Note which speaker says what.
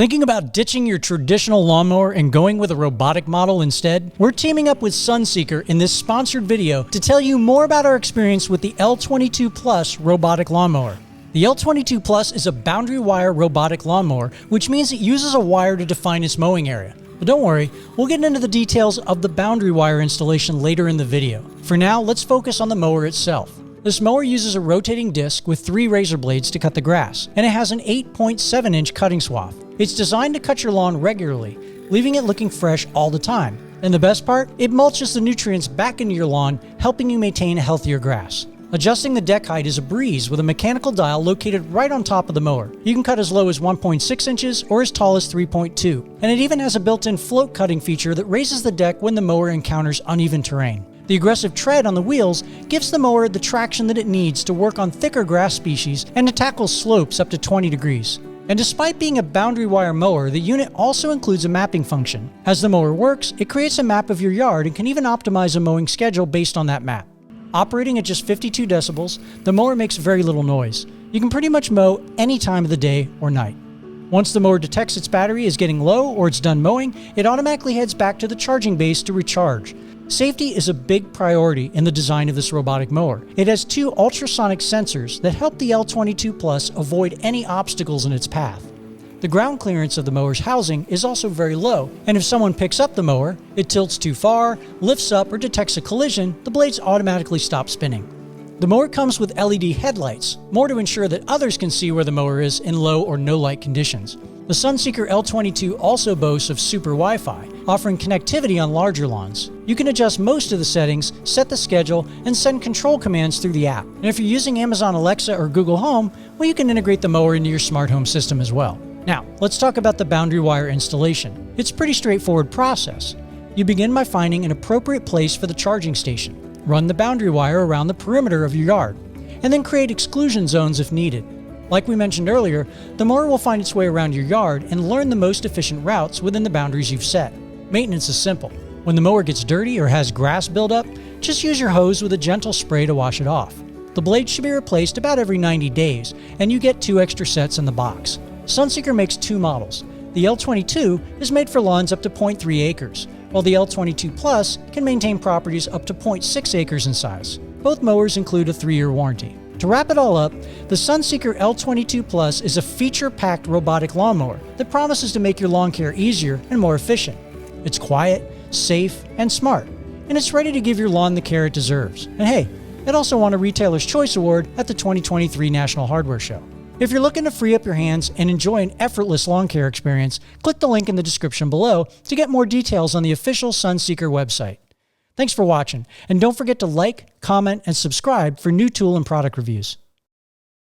Speaker 1: Thinking about ditching your traditional lawnmower and going with a robotic model instead? We're teaming up with SUNSEEKER in this sponsored video to tell you more about our experience with the L22 Plus robotic lawnmower. The L22 Plus is a boundary wire robotic lawnmower, which means it uses a wire to define its mowing area. But don't worry, we'll get into the details of the boundary wire installation later in the video. For now, let's focus on the mower itself. This mower uses a rotating disc with 3 razor blades to cut the grass, and it has an 8.7-inch cutting swath. It's designed to cut your lawn regularly, leaving it looking fresh all the time. And the best part? It mulches the nutrients back into your lawn, helping you maintain a healthier grass. Adjusting the deck height is a breeze with a mechanical dial located right on top of the mower. You can cut as low as 1.6 inches or as tall as 3.2. And it even has a built-in float cutting feature that raises the deck when the mower encounters uneven terrain. The aggressive tread on the wheels gives the mower the traction that it needs to work on thicker grass species and to tackle slopes up to 20 degrees. And despite being a boundary wire mower, the unit also includes a mapping function. As the mower works, it creates a map of your yard and can even optimize a mowing schedule based on that map. Operating at just 52 decibels, the mower makes very little noise. You can pretty much mow any time of the day or night. Once the mower detects its battery is getting low or it's done mowing, it automatically heads back to the charging base to recharge. Safety is a big priority in the design of this robotic mower. It has 2 ultrasonic sensors that help the L22 Plus avoid any obstacles in its path. The ground clearance of the mower's housing is also very low, and if someone picks up the mower, it tilts too far, lifts up, or detects a collision, the blades automatically stop spinning. The mower comes with LED headlights, more to ensure that others can see where the mower is in low or no light conditions. The SUNSEEKER L22 also boasts of Super Wi-Fi, offering connectivity on larger lawns. You can adjust most of the settings, set the schedule, and send control commands through the app. And if you're using Amazon Alexa or Google Home, well, you can integrate the mower into your smart home system as well. Now, let's talk about the boundary wire installation. It's a pretty straightforward process. You begin by finding an appropriate place for the charging station. Run the boundary wire around the perimeter of your yard, and then create exclusion zones if needed. Like we mentioned earlier, the mower will find its way around your yard and learn the most efficient routes within the boundaries you've set. Maintenance is simple. When the mower gets dirty or has grass buildup, just use your hose with a gentle spray to wash it off. The blade should be replaced about every 90 days, and you get 2 extra sets in the box. SUNSEEKER makes 2 models. The L22 is made for lawns up to 0.3 acres, while the L22 Plus can maintain properties up to 0.6 acres in size. Both mowers include a 3-year warranty. To wrap it all up, the SUNSEEKER L22 Plus is a feature-packed robotic lawnmower that promises to make your lawn care easier and more efficient. It's quiet, safe, and smart, and it's ready to give your lawn the care it deserves. And hey, it also won a Retailer's Choice Award at the 2023 National Hardware Show. If you're looking to free up your hands and enjoy an effortless lawn care experience, click the link in the description below to get more details on the official SUNSEEKER website. Thanks for watching, and don't forget to like, comment, and subscribe for new tool and product reviews.